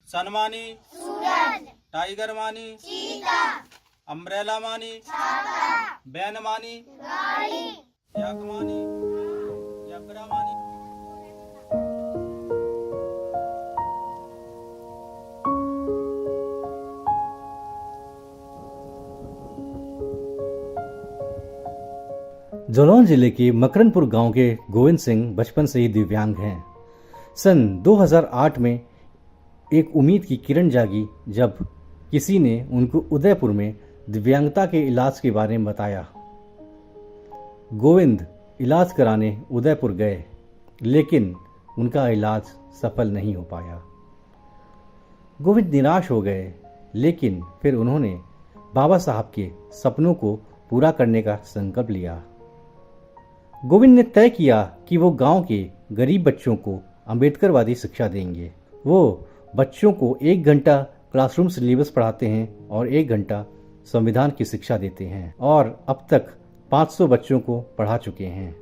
सनमानी, tiger मानी, umbrella मानी, ban मानी, याक मानी, यबरा मानी। जालौन जिले के मकरनपुर गांव के गोविंद सिंह बचपन से ही दिव्यांग हैं। सन 2008 में एक उम्मीद की किरण जागी जब किसी ने उनको उदयपुर में दिव्यांगता के इलाज के बारे में बताया। गोविंद इलाज कराने उदयपुर गए, लेकिन उनका इलाज सफल नहीं हो पाया। गोविंद निराश हो गए, लेकिन फिर उन्होंने बाबा साहब के सपनों को पूरा करने का संकल्प लिया। गोविंद ने तय किया कि वो गांव के गरीब बच्चों को अम्बेडकरवादी शिक्षा देंगे। वो बच्चों को 1 घंटा क्लासरूम सिलेबस पढ़ाते हैं और 1 घंटा संविधान की शिक्षा देते हैं और अब तक 500 बच्चों को पढ़ा चुके हैं।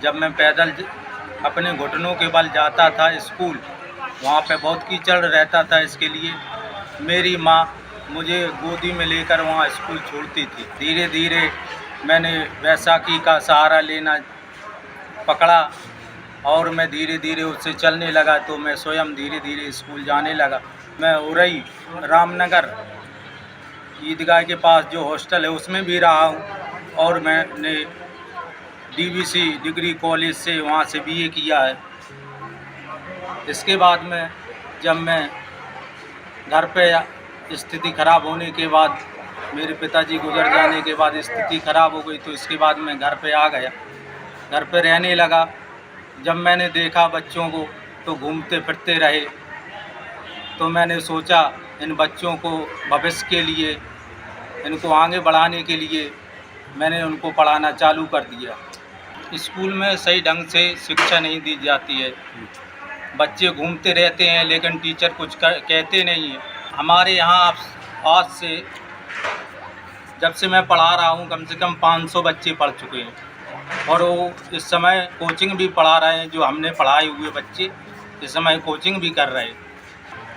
जब मैं पैदल अपने घुटनों के बल जाता था स्कूल, वहाँ पे बहुत कीचड़ रहता था। इसके लिए मेरी माँ मुझे गोदी में लेकर वहाँ स्कूल छोड़ती थी। धीरे धीरे मैंने बैसाखी का सहारा लेना पकड़ा और मैं धीरे धीरे उससे चलने लगा, तो मैं स्वयं धीरे धीरे स्कूल जाने लगा। मैं उरई रामनगर ईदगाह के पास जो हॉस्टल है उसमें भी रहा हूँ और मैंने DVC डिग्री कॉलेज से वहाँ से BA किया है। इसके बाद में जब मैं घर पे स्थिति ख़राब होने के बाद, मेरे पिताजी गुजर जाने के बाद स्थिति ख़राब हो गई, तो इसके बाद मैं घर पे आ गया, घर पे रहने लगा। जब मैंने देखा बच्चों को तो घूमते फिरते रहे, तो मैंने सोचा इन बच्चों को भविष्य के लिए, इनको आगे बढ़ाने के लिए मैंने उनको पढ़ाना चालू कर दिया। स्कूल में सही ढंग से शिक्षा नहीं दी जाती है, बच्चे घूमते रहते हैं लेकिन टीचर कुछ कहते नहीं है। हमारे यहाँ आज से जब से मैं पढ़ा रहा हूँ कम से कम 500 बच्चे पढ़ चुके हैं और वो इस समय कोचिंग भी पढ़ा रहे हैं। जो हमने पढ़ाए हुए बच्चे इस समय कोचिंग भी कर रहे हैं।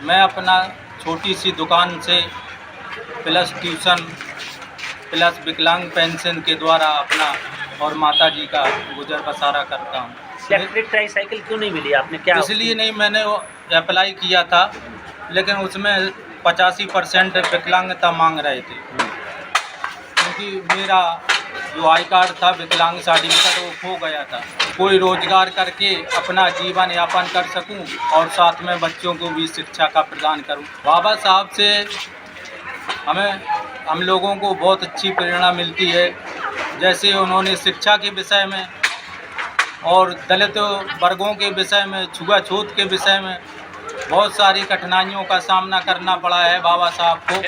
मैं अपना छोटी सी दुकान से प्लस ट्यूशन प्लस विकलांग पेंशन के द्वारा अपना और माता जी का गुजर बसारा करता हूँ। इलेक्ट्रिक ट्राईसाइकिल क्यों नहीं मिली आपने? क्या इसलिए नहीं, मैंने अप्लाई किया था लेकिन उसमें 85% विकलांगता मांग रहे थे, क्योंकि मेरा जो आई कार्ड था विकलांग सर्टिफिकेट वो खो गया था। कोई रोजगार करके अपना जीवन यापन कर सकूं और साथ में बच्चों को भी शिक्षा का प्रदान करूं। बाबा साहब से हम लोगों को बहुत अच्छी प्रेरणा मिलती है। जैसे उन्होंने शिक्षा के विषय में और दलित वर्गों के विषय में, छुआछूत के विषय में बहुत सारी कठिनाइयों का सामना करना पड़ा है बाबा साहब को।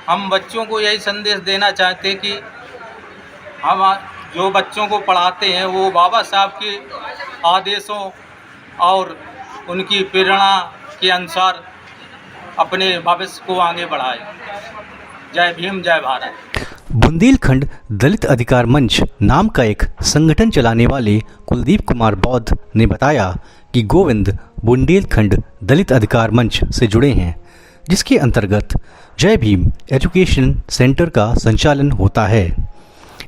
हम बच्चों को यही संदेश देना चाहते कि हम जो बच्चों को पढ़ाते हैं वो बाबा साहब के आदेशों और उनकी प्रेरणा के अनुसार अपने भविष्य को आगे बढ़ाए। जय भीम, जय भारत। बुंदेलखंड दलित अधिकार मंच नाम का एक संगठन चलाने वाले कुलदीप कुमार बौद्ध ने बताया कि गोविंद बुंदेलखंड दलित अधिकार मंच से जुड़े हैं, जिसके अंतर्गत जय भीम एजुकेशन सेंटर का संचालन होता है।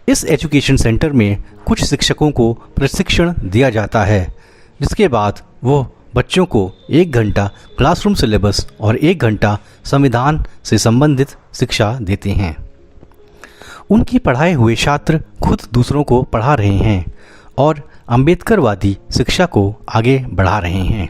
इस एजुकेशन सेंटर में कुछ शिक्षकों को प्रशिक्षण दिया जाता है, जिसके बाद वो बच्चों को 1 घंटा क्लासरूम सिलेबस और 1 घंटा संविधान से संबंधित शिक्षा देते हैं। उनके पढ़ाए हुए छात्र खुद दूसरों को पढ़ा रहे हैं और अम्बेडकरवादी शिक्षा को आगे बढ़ा रहे हैं।